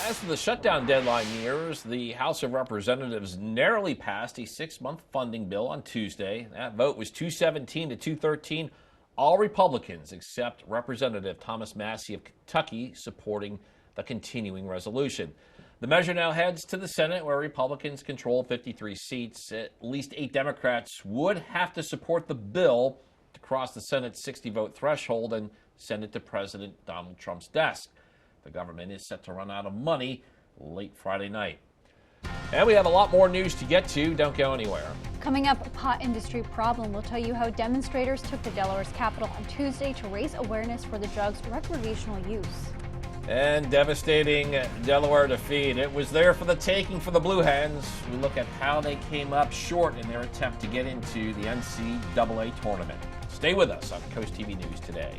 As the shutdown deadline nears, the House of Representatives narrowly passed a 6-month funding bill on Tuesday. That vote was 217 to 213. All Republicans except Representative Thomas Massie of Kentucky supporting the continuing resolution. The measure now heads to the Senate, where Republicans control 53 seats. At least 8 Democrats would have to support the bill to cross the Senate's 60-vote threshold and send it to President Donald Trump's desk. The government is set to run out of money late Friday night. And we have a lot more news to get to. Don't go anywhere. Coming up, a pot industry problem. We'll tell you how demonstrators took to Delaware's Capitol on Tuesday to raise awareness for the drug's recreational use. And devastating Delaware defeat. It was there for the taking for the Blue Hens. We look at how they came up short in their attempt to get into the NCAA tournament. Stay with us on Coast TV News today.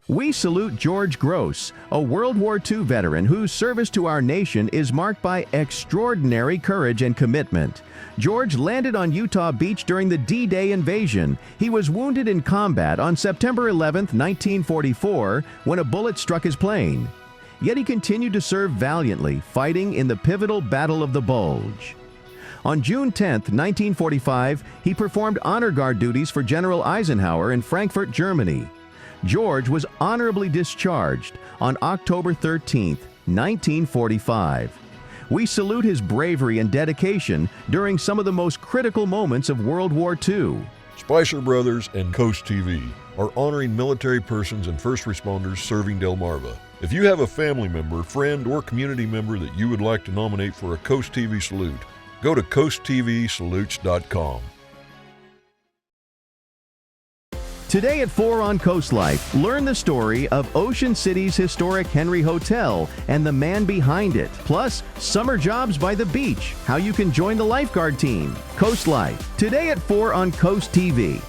We salute George Gross, a World War II veteran whose service to our nation is marked by extraordinary courage and commitment. George landed on Utah Beach during the D-Day invasion. He was wounded in combat on September 11, 1944, when a bullet struck his plane. Yet he continued to serve valiantly, fighting in the pivotal Battle of the Bulge. On June 10, 1945, he performed honor guard duties for General Eisenhower in Frankfurt, Germany. George was honorably discharged on October 13, 1945. We salute his bravery and dedication during some of the most critical moments of World War II. Spicer Brothers and Coast TV are honoring military persons and first responders serving Delmarva. If you have a family member, friend, or community member that you would like to nominate for a Coast TV salute, go to coasttvsalutes.com. Today at 4 on Coast Life, learn the story of Ocean City's historic Henry Hotel and the man behind it. Plus, summer jobs by the beach, how you can join the lifeguard team. Coast Life, today at 4 on Coast TV.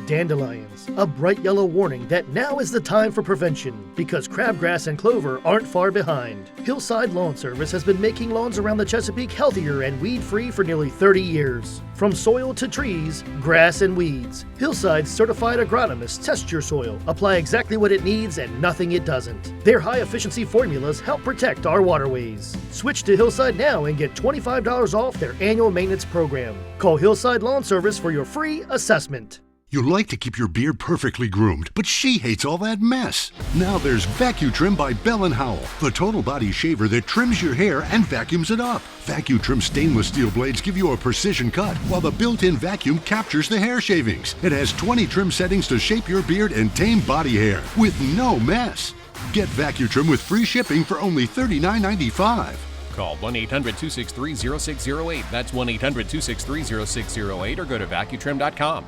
Dandelions, a bright yellow warning that now is the time for prevention because crabgrass and clover aren't far behind. Hillside Lawn Service has been making lawns around the Chesapeake healthier and weed-free for nearly 30 years. From soil to trees, grass and weeds, Hillside's certified agronomists test your soil, apply exactly what it needs and nothing it doesn't. Their high-efficiency formulas help protect our waterways. Switch to Hillside now and get $25 off their annual maintenance program. Call Hillside Lawn Service for your free assessment. You like to keep your beard perfectly groomed, but she hates all that mess. Now there's VacuTrim by Bell & Howell, the total body shaver that trims your hair and vacuums it up. VacuTrim stainless steel blades give you a precision cut, while the built-in vacuum captures the hair shavings. It has 20 trim settings to shape your beard and tame body hair with no mess. Get VacuTrim with free shipping for only $39.95. Call 1-800-263-0608. That's 1-800-263-0608 or go to vacutrim.com.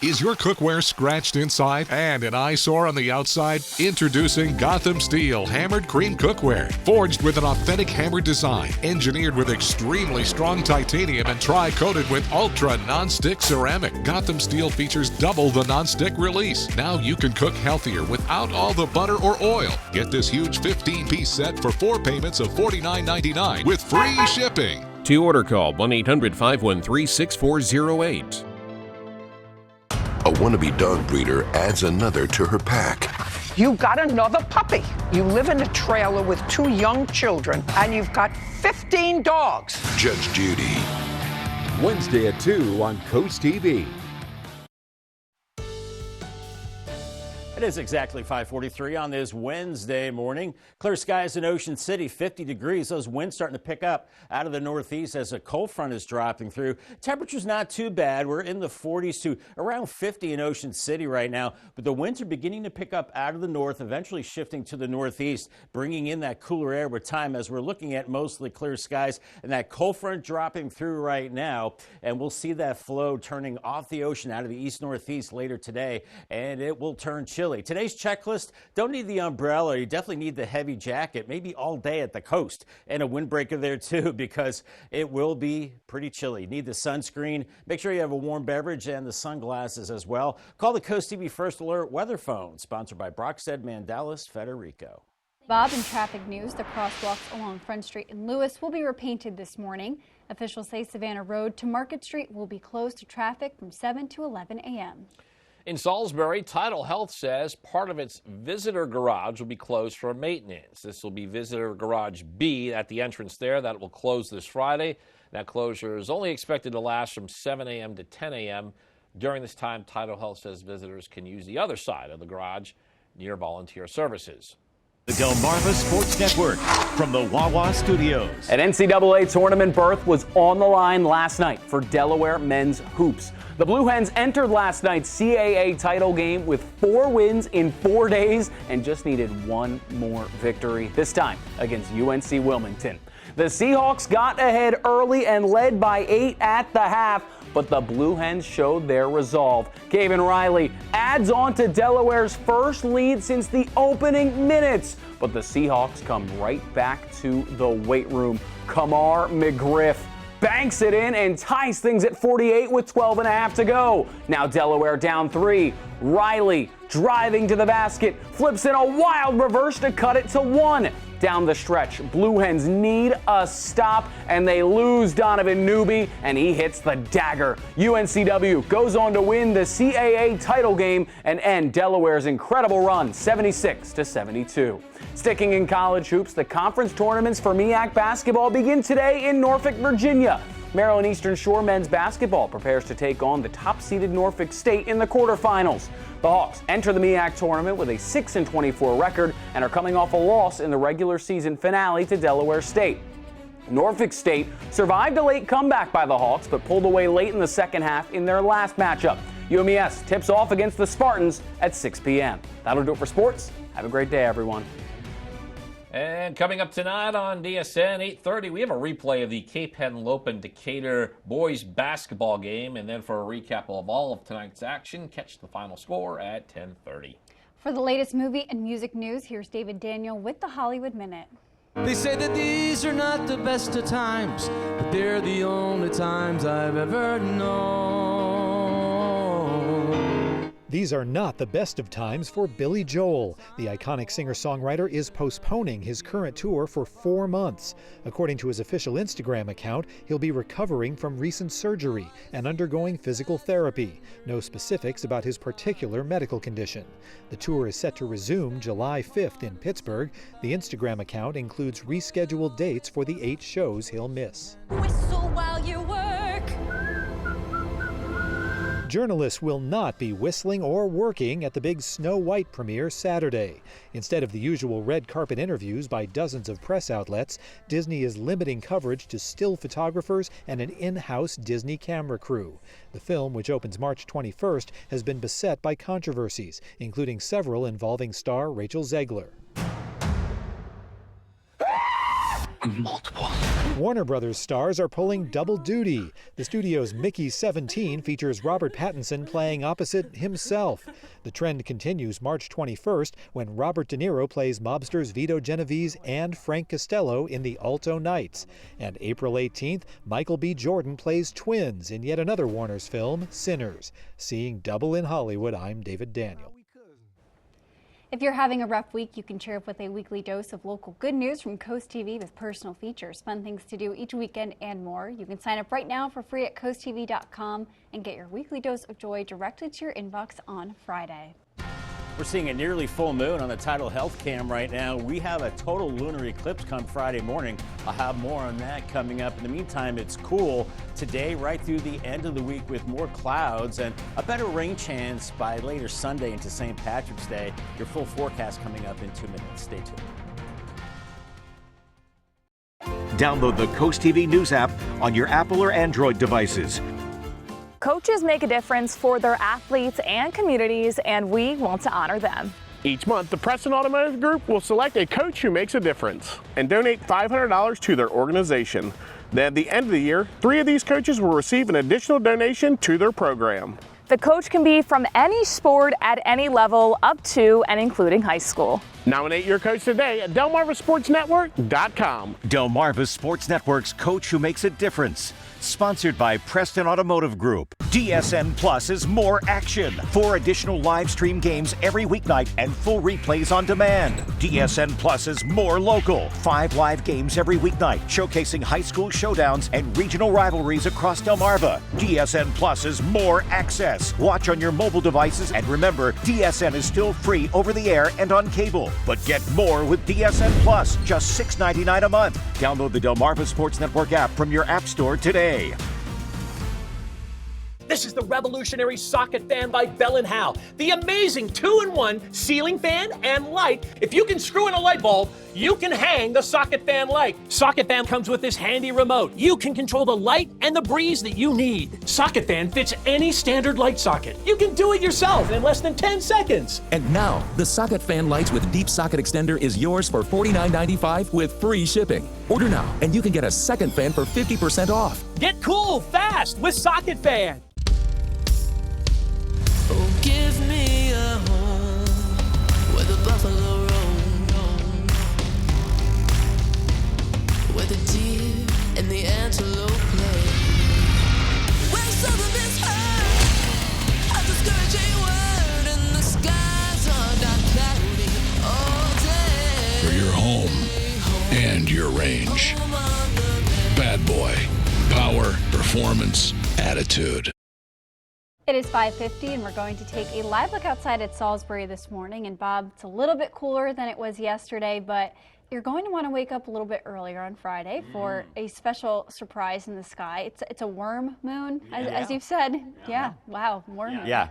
Is your cookware scratched inside and an eyesore on the outside? Introducing Gotham Steel Hammered Cream Cookware. Forged with an authentic hammered design, engineered with extremely strong titanium and tri-coated with ultra non-stick ceramic. Gotham Steel features double the non-stick release. Now you can cook healthier without all the butter or oil. Get this huge 15-piece set for 4 payments of $49.99 with free shipping. To order, call 1-800-513-6408. A wannabe dog breeder adds another to her pack. You got another puppy. You live in a trailer with 2 young children, and you've got 15 dogs. Judge Judy. Wednesday at 2 on Coast TV. It is exactly 5:43 on this Wednesday morning. Clear skies in Ocean City, 50 degrees. Those winds starting to pick up out of the northeast as a cold front is dropping through. Temperature's not too bad. We're in the 40s to around 50 in Ocean City right now, but the winds are beginning to pick up out of the north, eventually shifting to the northeast, bringing in that cooler air with time as we're looking at mostly clear skies and that cold front dropping through right now. And we'll see that flow turning off the ocean out of the east-northeast later today, and it will turn chilly. Today's checklist, don't need the umbrella. You definitely need the heavy jacket, maybe all day at the coast, and a windbreaker there too because it will be pretty chilly. Need the sunscreen. Make sure you have a warm beverage and the sunglasses as well. Call the Coast TV First Alert weather phone, sponsored by Brockstead, Mandalis, Federico. Bob, in traffic news, the crosswalks along Front Street in Lewis will be repainted this morning. Officials say Savannah Road to Market Street will be closed to traffic from 7 to 11 a.m. In Salisbury, Tidal Health says part of its visitor garage will be closed for maintenance. This will be Visitor Garage B at the entrance there. That will close this Friday. That closure is only expected to last from 7 a.m. to 10 a.m. During this time, Tidal Health says visitors can use the other side of the garage near volunteer services. The Delmarva Sports Network from the Wawa Studios. An NCAA tournament berth was on the line last night for Delaware men's hoops. The Blue Hens entered last night's CAA title game with 4 wins in 4 days and just needed one more victory, this time against UNC Wilmington. The Seahawks got ahead early and led by 8 at the half, but the Blue Hens showed their resolve. Caven Riley adds on to Delaware's first lead since the opening minutes, but the Seahawks come right back to the weight room. Kamar McGriff banks it in and ties things at 48 with 12 and a half to go. Now Delaware down 3. Riley driving to the basket, flips in a wild reverse to cut it to 1. Down the stretch, Blue Hens need a stop, and they lose Donovan Newby, and he hits the dagger. UNCW goes on to win the CAA title game and end Delaware's incredible run, 76-72. Sticking in college hoops, the conference tournaments for MEAC basketball begin today in Norfolk, Virginia. Maryland Eastern Shore men's basketball prepares to take on the top-seeded Norfolk State in the quarterfinals. The Hawks enter the MEAC tournament with a 6-24 record and are coming off a loss in the regular season finale to Delaware State. Norfolk State survived a late comeback by the Hawks, but pulled away late in the second half in their last matchup. UMES tips off against the Spartans at 6 p.m. That'll do it for sports. Have a great day, everyone. And coming up tonight on DSN 8:30, we have a replay of the Cape Henlopen Decatur boys basketball game. And then for a recap of all of tonight's action, catch the final score at 10:30. For the latest movie and music news, here's David Daniel with the Hollywood Minute. They say that these are not the best of times, but they're the only times I've ever known. These are not the best of times for Billy Joel. The iconic singer-songwriter is postponing his current tour for 4 months. According to his official Instagram account, he'll be recovering from recent surgery and undergoing physical therapy. No specifics about his particular medical condition. The tour is set to resume July 5th in Pittsburgh. The Instagram account includes rescheduled dates for the 8 shows he'll miss. Whistle while you work. Journalists will not be whistling or working at the big Snow White premiere Saturday. Instead of the usual red carpet interviews by dozens of press outlets, Disney is limiting coverage to still photographers and an in-house Disney camera crew. The film, which opens March 21st, has been beset by controversies, including several involving star Rachel Zegler. Multiple. Warner Brothers stars are pulling double duty. The studio's Mickey 17 features Robert Pattinson playing opposite himself. The trend continues March 21st when Robert De Niro plays mobsters Vito Genovese and Frank Costello in The Alto Knights. And April 18th, Michael B. Jordan plays twins in yet another Warner's film, Sinners. Seeing double in Hollywood, I'm David Daniel. If you're having a rough week, you can cheer up with a weekly dose of local good news from CoastTV with personal features, fun things to do each weekend, and more. You can sign up right now for free at coasttv.com and get your weekly dose of joy directly to your inbox on Friday. We're seeing a nearly full moon on the Tidal Health Cam right now. We have a total lunar eclipse come Friday morning. I'll have more on that coming up. In the meantime, it's cool today right through the end of the week with more clouds and a better rain chance by later Sunday into St. Patrick's Day. Your full forecast coming up in 2 minutes. Stay tuned. Download the Coast TV News app on your Apple or Android devices. Coaches make a difference for their athletes and communities, and we want to honor them. Each month, the Preston Automotive Group will select a coach who makes a difference and donate $500 to their organization. Then at the end of the year, 3 of these coaches will receive an additional donation to their program. The coach can be from any sport at any level up to and including high school. Nominate your coach today at DelmarvaSportsNetwork.com. Delmarva Sports Network's Coach Who Makes a Difference. Sponsored by Preston Automotive Group. DSN Plus is more action. 4 additional live stream games every weeknight and full replays on demand. DSN Plus is more local. 5 live games every weeknight, showcasing high school showdowns and regional rivalries across Delmarva. DSN Plus is more access. Watch on your mobile devices, and remember, DSN is still free over the air and on cable. But get more with DSN Plus, just $6.99 a month. Download the Delmarva Sports Network app from your app store today. This is the revolutionary socket fan by Bell & Howell. The amazing 2-in-1 ceiling fan and light. If you can screw in a light bulb, you can hang the socket fan light. Socket fan comes with this handy remote. You can control the light and the breeze that you need. Socket fan fits any standard light socket. You can do it yourself in less than 10 seconds. And now, the socket fan lights with deep socket extender is yours for $49.95 with free shipping. Order now, and you can get a second fan for 50% off. Get cool fast with Socket Fan. Oh, give me a home where the buffalo roam, where the deer and the antelope play, where southern is heard a discouraging word and the skies are not cloudy all day. For your home and your range. Bad boy. Power, performance, attitude. It is 5:50 and we're going to take a live look outside at Salisbury this morning. And Bob, it's a little bit cooler than it was yesterday, but you're going to want to wake up a little bit earlier on Friday for a special surprise in the sky. It's a worm moon, as you've said. Yeah, wow, worm moon. Yeah.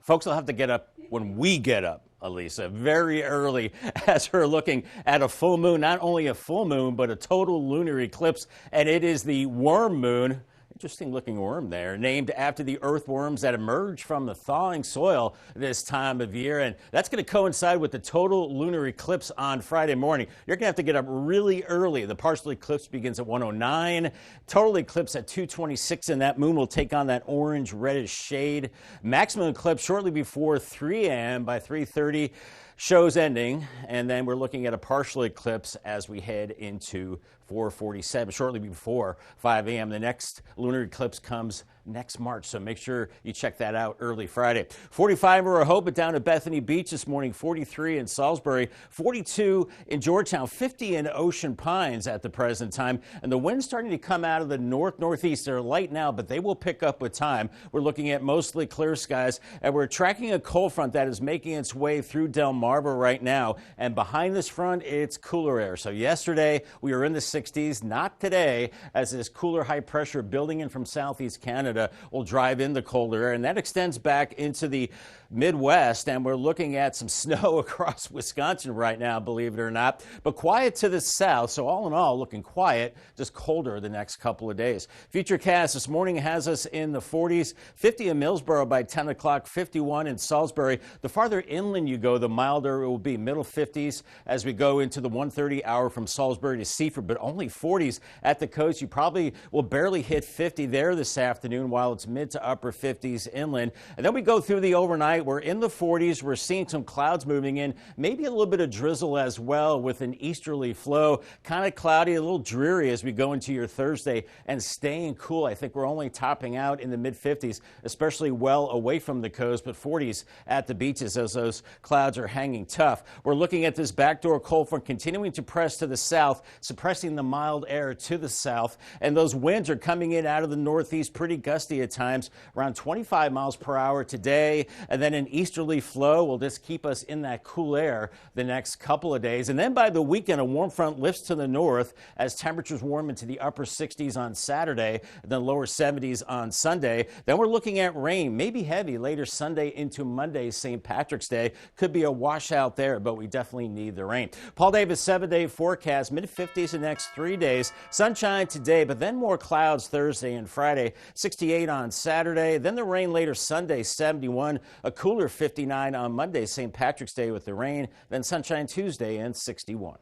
Folks will have to get up when we get up, Elisa, very early as we're looking at a full moon, not only a full moon, but a total lunar eclipse, and it is the worm moon. Interesting looking worm there, named after the earthworms that emerge from the thawing soil this time of year. And that's going to coincide with the total lunar eclipse on Friday morning. You're going to have to get up really early. The partial eclipse begins at 1:09, total eclipse at 2:26, and that moon will take on that orange reddish shade. Maximum eclipse shortly before 3 a.m. by 3:30. Show's ending, and then we're looking at a partial eclipse as we head into 4:47, shortly before 5 a.m. The next lunar eclipse comes next March, so make sure you check that out early Friday. 45 in Rehoboth, down at Bethany Beach this morning, 43 in Salisbury, 42 in Georgetown, 50 in Ocean Pines at the present time, and the wind's starting to come out of the north-northeast. They're light now, but they will pick up with time. We're looking at mostly clear skies, and we're tracking a cold front that is making its way through Delmarva right now, and behind this front, it's cooler air. So yesterday, we were in the 60s, not today, as this cooler high pressure building in from southeast Canada will drive in the colder air, and that extends back into the Midwest, and we're looking at some snow across Wisconsin right now, believe it or not, but quiet to the south. So all in all, looking quiet, just colder the next couple of days. Futurecast this morning has us in the 40s, 50 in Millsboro by 10 o'clock, 51 in Salisbury. The farther inland you go, the milder it will be, middle 50s as we go into the 1:30 hour from Salisbury to Seaford, but only 40s at the coast. You probably will barely hit 50 there this afternoon, while it's mid to upper 50s inland. And then we go through the overnight. We're in the 40s. We're seeing some clouds moving in, maybe a little bit of drizzle as well with an easterly flow. Kind of cloudy, a little dreary as we go into your Thursday, and staying cool. I think we're only topping out in the mid 50s, especially well away from the coast, but 40s at the beaches as those clouds are hanging tough. We're looking at this backdoor cold front continuing to press to the south, suppressing the mild air to the south, and those winds are coming in out of the northeast, pretty gusty at times, around 25 miles per hour today, and then an easterly flow will just keep us in that cool air the next couple of days. And then by the weekend, a warm front lifts to the north as temperatures warm into the upper 60s on Saturday, and then lower 70s on Sunday. Then we're looking at rain, maybe heavy later Sunday into Monday, St. Patrick's Day. Could be a washout there, but we definitely need the rain. Paul Davis 7-day forecast, mid-50s the next 3 days. Sunshine today, but then more clouds Thursday and Friday. 68 on Saturday, then the rain later Sunday, 71, a cooler 59 on Monday, St. Patrick's Day with the rain, then sunshine Tuesday and 61.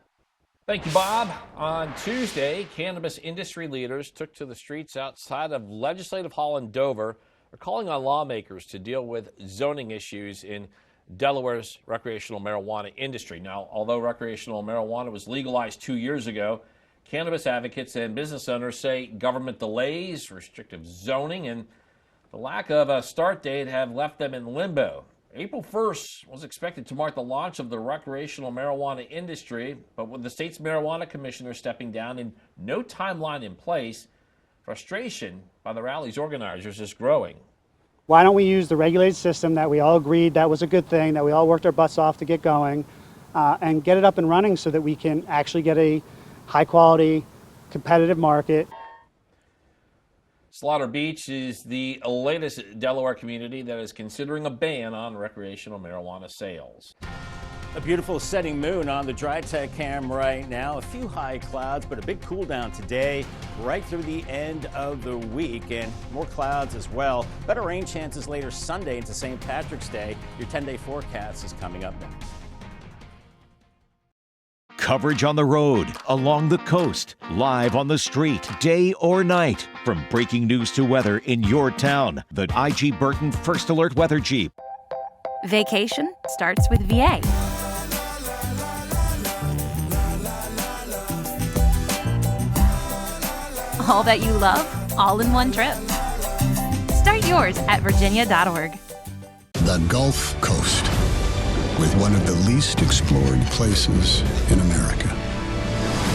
Thank you, Bob. On Tuesday, cannabis industry leaders took to the streets outside of Legislative Hall in Dover. They're calling on lawmakers to deal with zoning issues in Delaware's recreational marijuana industry. Now, although recreational marijuana was legalized 2 years ago, cannabis advocates and business owners say government delays, restrictive zoning, and the lack of a start date have left them in limbo. April 1st was expected to mark the launch of the recreational marijuana industry, but with the state's marijuana commissioner stepping down and no timeline in place, frustration by the rally's organizers is growing. Why don't we use the regulated system that we all agreed that was a good thing, that we all worked our butts off to get going, and get it up and running so that we can actually get a high-quality, competitive market. Slaughter Beach is the latest Delaware community that is considering a ban on recreational marijuana sales. A beautiful setting moon on the Drytech cam right now. A few high clouds, but a big cool down today, right through the end of the week, and more clouds as well. Better rain chances later Sunday into St. Patrick's Day. Your 10-day forecast is coming up next. Coverage on the road, along the coast, live on the street, day or night. From breaking news to weather in your town, the IG Burton First Alert Weather Jeep. Vacation starts with VA. All that you love, all in one trip. Start yours at virginia.org. The Gulf Coast, with one of the least explored places in America.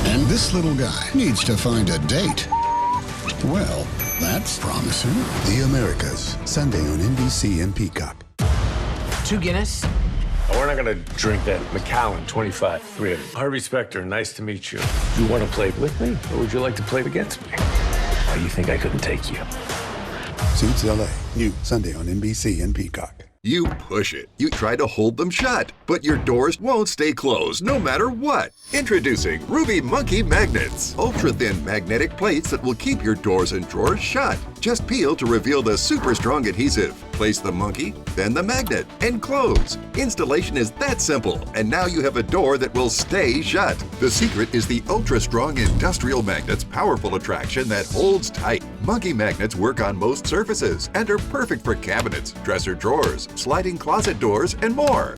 And this little guy needs to find a date. Well, that's promising. The Americas, Sunday on NBC and Peacock. 2 Guinness? Oh, we're not gonna drink that. Macallan, 25, 3 of them. Harvey Specter, nice to meet you. Do you want to play with me, or would you like to play against me? Oh, you think I couldn't take you? Suits LA, new Sunday on NBC and Peacock. You push it. You try to hold them shut, but your doors won't stay closed no matter what. Introducing Ruby Monkey Magnets. Ultra-thin magnetic plates that will keep your doors and drawers shut. Just peel to reveal the super strong adhesive. Place the monkey, then the magnet, and close. Installation is that simple, and now you have a door that will stay shut. The secret is the ultra-strong industrial magnet's powerful attraction that holds tight. Monkey magnets work on most surfaces and are perfect for cabinets, dresser drawers, sliding closet doors, and more.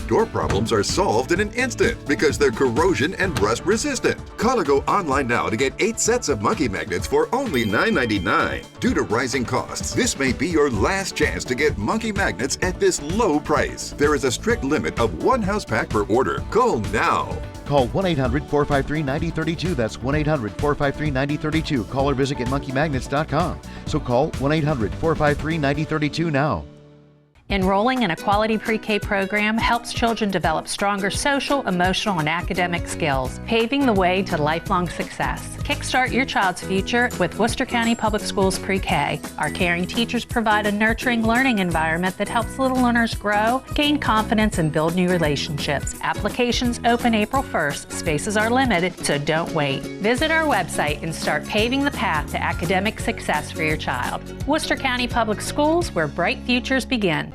Door problems are solved in an instant because they're corrosion and rust resistant. Call or go online now to get 8 sets of monkey magnets for only $9.99. Due to rising costs, this may be your last chance to get monkey magnets at this low price. There is a strict limit of 1 house pack per order. Call now. Call 1-800-453-9032. That's 1-800-453-9032. Call or visit getmonkeymagnets.com. So call 1-800-453-9032 now. Enrolling in a quality pre-K program helps children develop stronger social, emotional, and academic skills, paving the way to lifelong success. Kickstart your child's future with Worcester County Public Schools Pre-K. Our caring teachers provide a nurturing learning environment that helps little learners grow, gain confidence, and build new relationships. Applications open April 1st. Spaces are limited, so don't wait. Visit our website and start paving the path to academic success for your child. Worcester County Public Schools, where bright futures begin.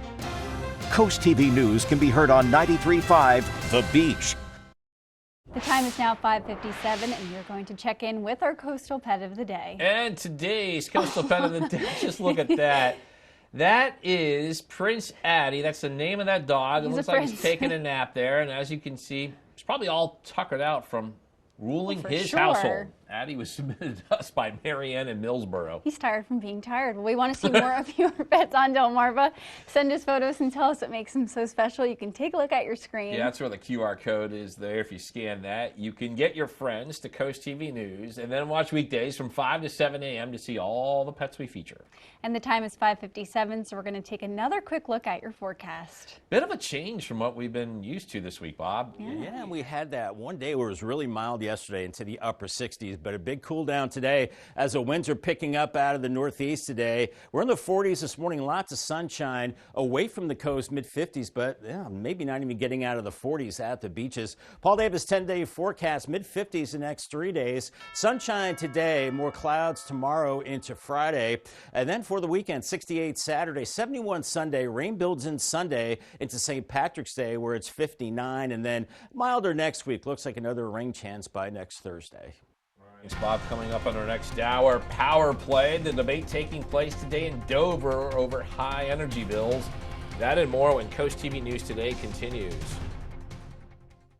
CoastTV News can be heard on 93.5 The Beach. The time is now 5:57, and we're going to check in with our coastal pet of the day. And today's coastal pet of the day, just look at that. That is Prince Addy. That's the name of that dog. It looks like he's taking a nap there. And as you can see, he's probably all tuckered out from ruling his household. Addy was submitted to us by Marianne in Millsboro. He's tired from being tired. Well, we want to see more of your pets on Delmarva. Send us photos and tell us what makes them so special. You can take a look at your screen. Yeah, that's where the QR code is there. If you scan that, you can get your friends to CoastTV News and then watch weekdays from 5 to 7 a.m. to see all the pets we feature. And the time is 5:57, so we're going to take another quick look at your forecast. Bit of a change from what we've been used to this week, Bob. Yeah, we had that one day where it was really mild yesterday into the upper 60s, but a big cool down today as the winds are picking up out of the northeast today. We're in the 40s this morning, lots of sunshine away from the coast, mid-50s, but maybe not even getting out of the 40s at the beaches. Paul Davis 10-day forecast, mid-50s the next 3 days. Sunshine today, more clouds tomorrow into Friday. And then for the weekend, 68 Saturday, 71 Sunday, rain builds in Sunday into St. Patrick's Day where it's 59, and then milder next week. Looks like another rain chance by next Thursday. Bob, coming up on our next hour, power play, the debate taking place today in Dover over high energy bills. That and more when CoastTV News Today continues.